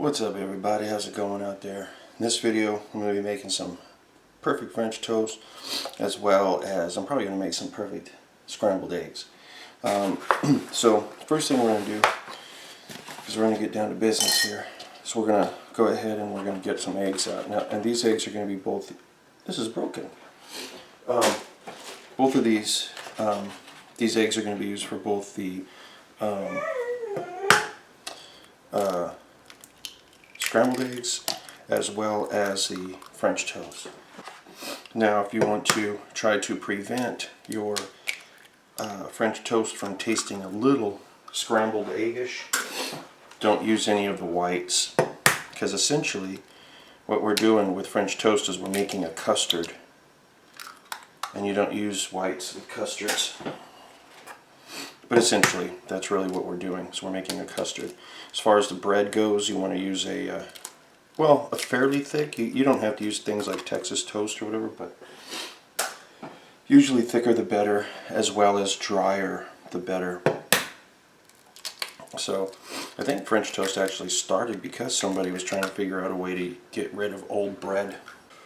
What's up everybody, how's it going out there? In this video I'm going to be making some perfect French toast, as well as I'm probably going to make some perfect scrambled eggs. So first thing we're going to do is we're going to get down to business here. So we're going to go ahead and we're going to get some eggs out. Now, and these eggs are going to be both, this is broken. Both of these eggs are going to be used for both the scrambled eggs as well as the French toast. Now if you want to try to prevent your French toast from tasting a little scrambled eggish, don't use any of the whites, because essentially what we're doing with French toast is we're making a custard, and you don't use whites with custards. But essentially, that's really what we're doing. So we're making a custard. As far as the bread goes, you want to use a fairly thick. You don't have to use things like Texas toast or whatever, but usually thicker the better, as well as drier the better. So I think French toast actually started because somebody was trying to figure out a way to get rid of old bread.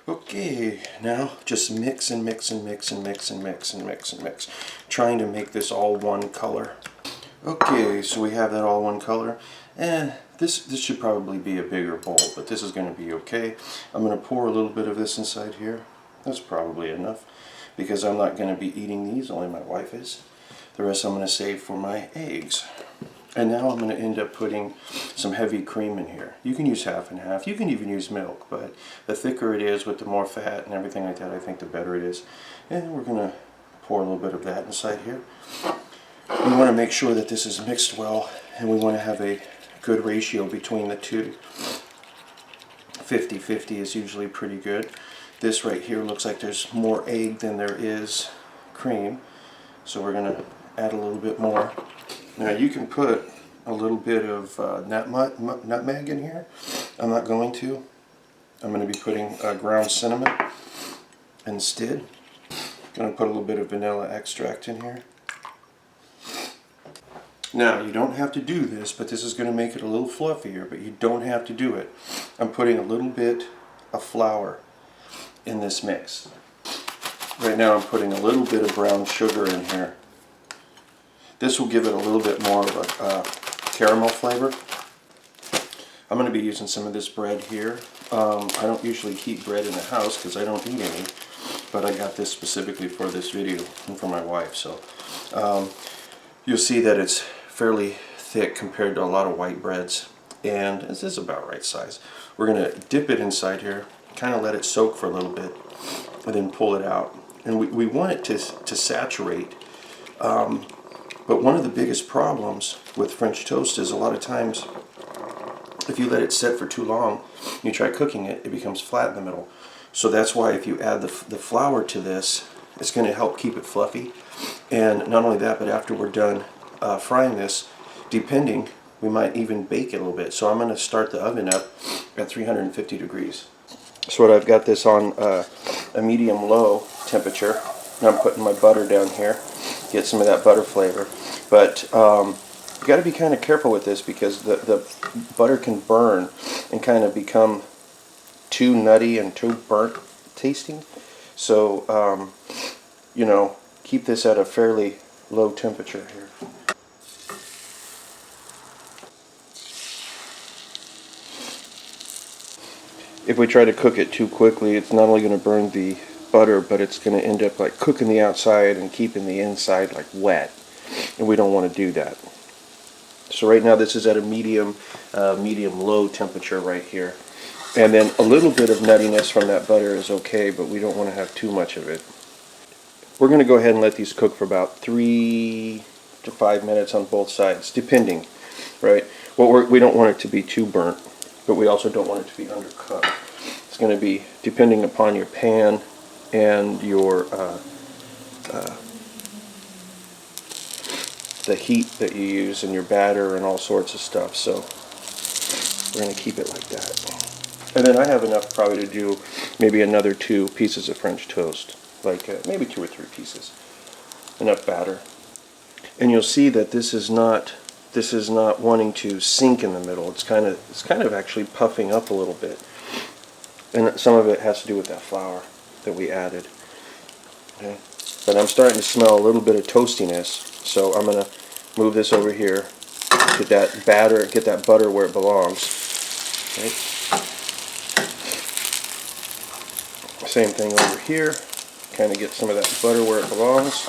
Okay, now just mix and mix and mix and mix and mix and mix and mix, trying to make this all one color. Okay, so we have that all one color, and this should probably be a bigger bowl, but this is going to be okay. I'm going to pour a little bit of this inside here. That's probably enough, because I'm not going to be eating these, only my wife is. The rest I'm going to save for my eggs. And now I'm going to end up putting some heavy cream in here. You can use half and half. You can even use milk, but the thicker it is with the more fat and everything like that, I think the better it is. And we're going to pour a little bit of that inside here. We want to make sure that this is mixed well, and we want to have a good ratio between the two. 50-50 is usually pretty good. This right here looks like there's more egg than there is cream, so we're going to add a little bit more. Now you can put a little bit of nutmeg in here. I'm not going to. I'm going to be putting ground cinnamon instead. Going to put a little bit of vanilla extract in here. Now you don't have to do this, but this is going to make it a little fluffier, but you don't have to do it. I'm putting a little bit of flour in this mix. Right now I'm putting a little bit of brown sugar in here. This will give it a little bit more of a caramel flavor. I'm going to be using some of this bread here. I don't usually keep bread in the house because I don't eat any, but I got this specifically for this video and for my wife. So you'll see that it's fairly thick compared to a lot of white breads, and this is about right size. We're going to dip it inside here, kind of let it soak for a little bit, and then pull it out. And we want it to saturate. But one of the biggest problems with French toast is a lot of times if you let it set for too long, you try cooking it, it becomes flat in the middle. So that's why if you add the flour to this, it's going to help keep it fluffy. And not only that, but after we're done frying this, depending, we might even bake it a little bit. So I'm going to start the oven up at 350 degrees. So I've got this on a medium-low temperature. Now I'm putting my butter down here, get some of that butter flavor. But you got to be kind of careful with this, because the butter can burn and kind of become too nutty and too burnt tasting. So you know, keep this at a fairly low temperature here. If we try to cook it too quickly, it's not only going to burn the butter, but it's going to end up like cooking the outside and keeping the inside like wet, and we don't want to do that. So right now this is at a medium-low temperature right here, and then a little bit of nuttiness from that butter is okay, but we don't want to have too much of it. We're going to go ahead and let these cook for about 3 to 5 minutes on both sides, depending, right? Well, we don't want it to be too burnt, but we also don't want it to be undercooked. It's going to be depending upon your pan and your the heat that you use and your batter and all sorts of stuff. So we're going to keep it like that. And then I have enough probably to do maybe another 2 pieces of French toast, like maybe 2 or 3 pieces. Enough batter. And you'll see that this is not this is not wanting to sink in the middle. It's kind of actually puffing up a little bit. And some of it has to do with that flour that we added. Okay. But I'm starting to smell a little bit of toastiness, so I'm going to move this over here, get that butter where it belongs. Okay. Same thing over here, kind of get some of that butter where it belongs.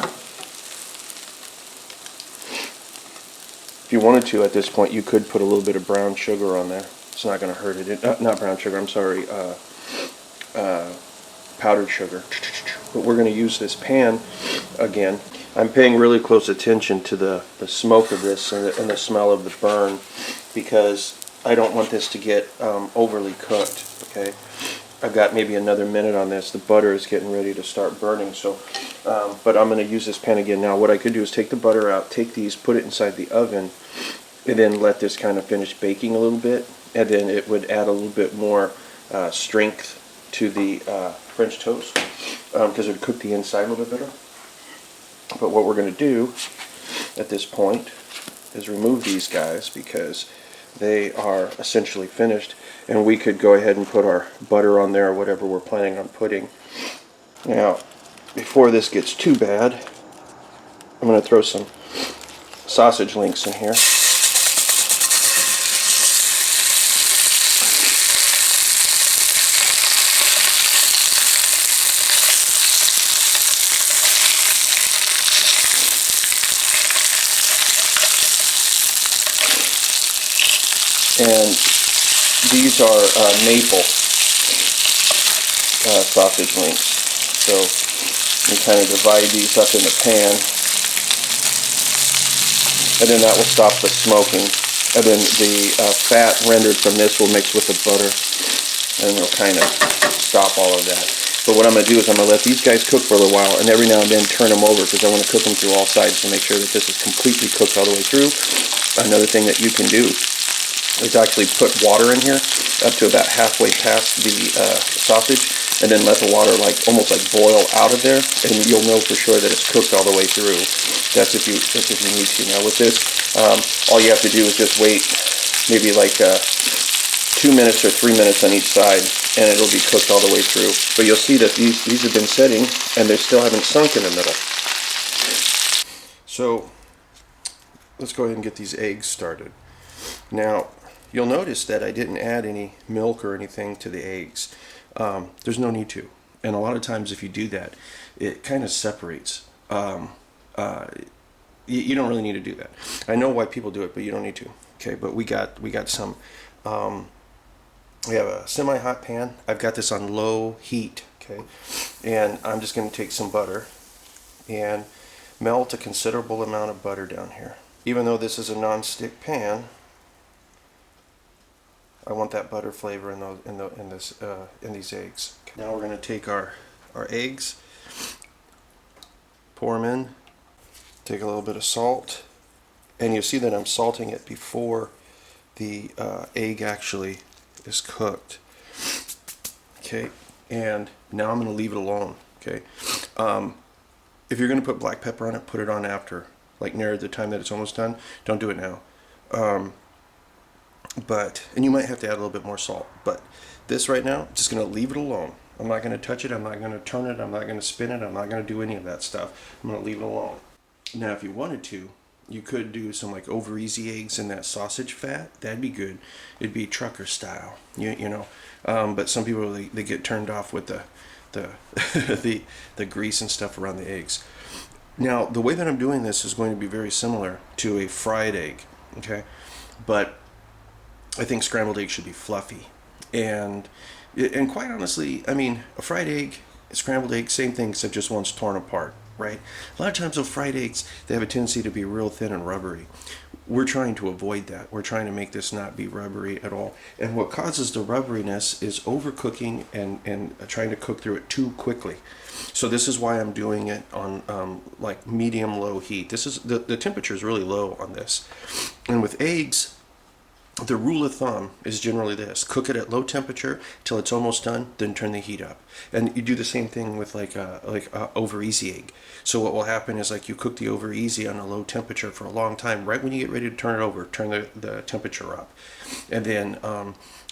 If you wanted to, at this point, you could put a little bit of brown sugar on there. It's not going to hurt it. Not brown sugar, I'm sorry, powdered sugar. But we're going to use this pan again. I'm paying really close attention to the smoke of this and the smell of the burn, because I don't want this to get overly cooked. Okay, I've got maybe another minute on this. The butter is getting ready to start burning, so but I'm going to use this pan again. Now what I could do is take the butter out, take these, put it inside the oven, and then let this kind of finish baking a little bit, and then it would add a little bit more strength to the French toast, because it would cook the inside a little bit better. But what we're going to do at this point is remove these guys, because they are essentially finished, and we could go ahead and put our butter on there or whatever we're planning on putting. Now, before this gets too bad, I'm going to throw some sausage links in here. And these are maple sausage links. So you kind of divide these up in the pan, and then that will stop the smoking. And then the fat rendered from this will mix with the butter, and it'll kind of stop all of that. But what I'm going to do is I'm going to let these guys cook for a little while, and every now and then turn them over, because I want to cook them through all sides to make sure that this is completely cooked all the way through. Another thing that you can do is actually put water in here up to about halfway past the sausage, and then let the water almost boil out of there, and you'll know for sure that it's cooked all the way through. That's if you need to. Now with this, all you have to do is just wait maybe 2 minutes or 3 minutes on each side, and it'll be cooked all the way through. But you'll see that these have been setting, and they still haven't sunk in the middle. So let's go ahead and get these eggs started. Now, you'll notice that I didn't add any milk or anything to the eggs. There's no need to. And a lot of times if you do that, it kind of separates. You don't really need to do that. I know why people do it, but you don't need to. Okay, but we got some. We have a semi-hot pan. I've got this on low heat. Okay, and I'm just going to take some butter and melt a considerable amount of butter down here. Even though this is a non-stick pan, I want that butter flavor in these eggs. Okay. Now we're going to take our eggs, pour them in, take a little bit of salt, and you see that I'm salting it before the egg actually is cooked. Okay, and now I'm going to leave it alone. Okay, if you're going to put black pepper on it, put it on after, near the time that it's almost done. Don't do it now. And you might have to add a little bit more salt, but this right now, I'm just going to leave it alone. I'm not going to touch it, I'm not going to turn it, I'm not going to spin it, I'm not going to do any of that stuff. I'm going to leave it alone. Now if you wanted to, you could do some over easy eggs in that sausage fat. That'd be good. It'd be trucker style, you know. But some people, they get turned off with the grease and stuff around the eggs. Now the way that I'm doing this is going to be very similar to a fried egg, okay? But I think scrambled eggs should be fluffy, and quite honestly, I mean, a fried egg, a scrambled egg, same thing, except just one's torn apart, right? A lot of times with fried eggs, they have a tendency to be real thin and rubbery. We're trying to avoid that. We're trying to make this not be rubbery at all. And what causes the rubberiness is overcooking and trying to cook through it too quickly. So this is why I'm doing it on medium low heat. This is the temperature is really low on this. And with eggs, The rule of thumb is generally this: cook it at low temperature till it's almost done, then turn the heat up. And you do the same thing with like a over easy egg. So what will happen is, like, you cook the over easy on a low temperature for a long time. Right when you get ready to turn it over, turn the temperature up. And then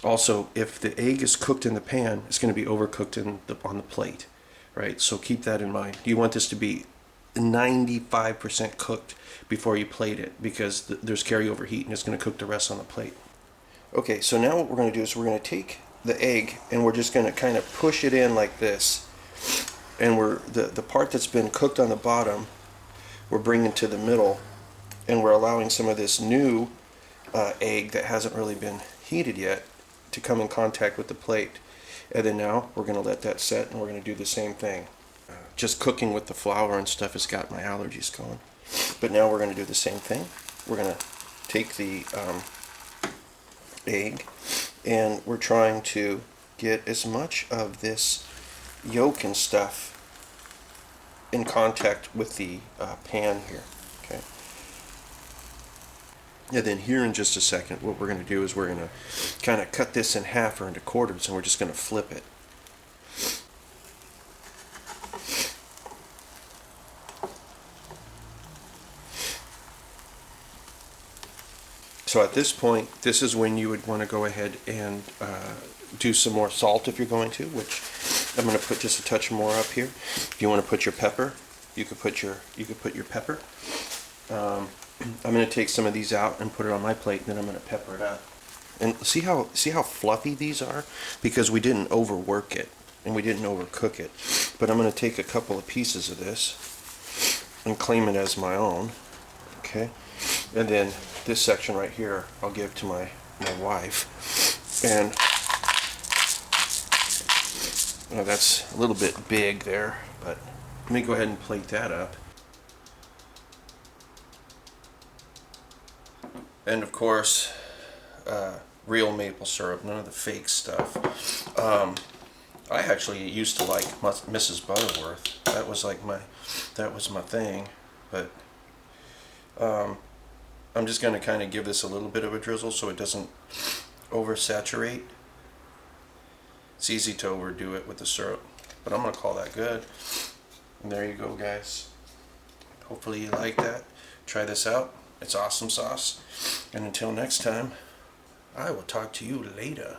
also, if the egg is cooked in the pan, it's going to be overcooked on the plate, right? So keep that in mind. You want this to be 95% cooked before you plate it, because there's carryover heat and it's going to cook the rest on the plate. Okay, so now what we're going to do is we're going to take the egg and we're just going to kind of push it in like this, and the part that's been cooked on the bottom we're bringing to the middle, and we're allowing some of this new egg that hasn't really been heated yet to come in contact with the plate. And then now we're going to let that set, and we're going to do the same thing. Just cooking with the flour and stuff has got my allergies going. But now we're going to do the same thing. We're going to take the egg, and we're trying to get as much of this yolk and stuff in contact with the pan here. Okay. And then here in just a second, what we're going to do is we're going to kind of cut this in half or into quarters, and we're just going to flip it. So at this point, this is when you would want to go ahead and do some more salt if you're going to, which I'm going to put just a touch more up here. If you want to put your pepper, you could put your pepper. I'm going to take some of these out and put it on my plate, and then I'm going to pepper it up. And see how fluffy these are? Because we didn't overwork it and we didn't overcook it. But I'm going to take a couple of pieces of this and claim it as my own. Okay, and then this section right here I'll give to my wife. And that's a little bit big there, but let me go ahead and plate that up. And of course, real maple syrup, none of the fake stuff. I actually used to like Mrs. Butterworth. That was my thing. But I'm just going to kind of give this a little bit of a drizzle so it doesn't oversaturate. It's easy to overdo it with the syrup, but I'm going to call that good. And there you go, guys. Hopefully you like that. Try this out. It's awesome sauce. And until next time, I will talk to you later.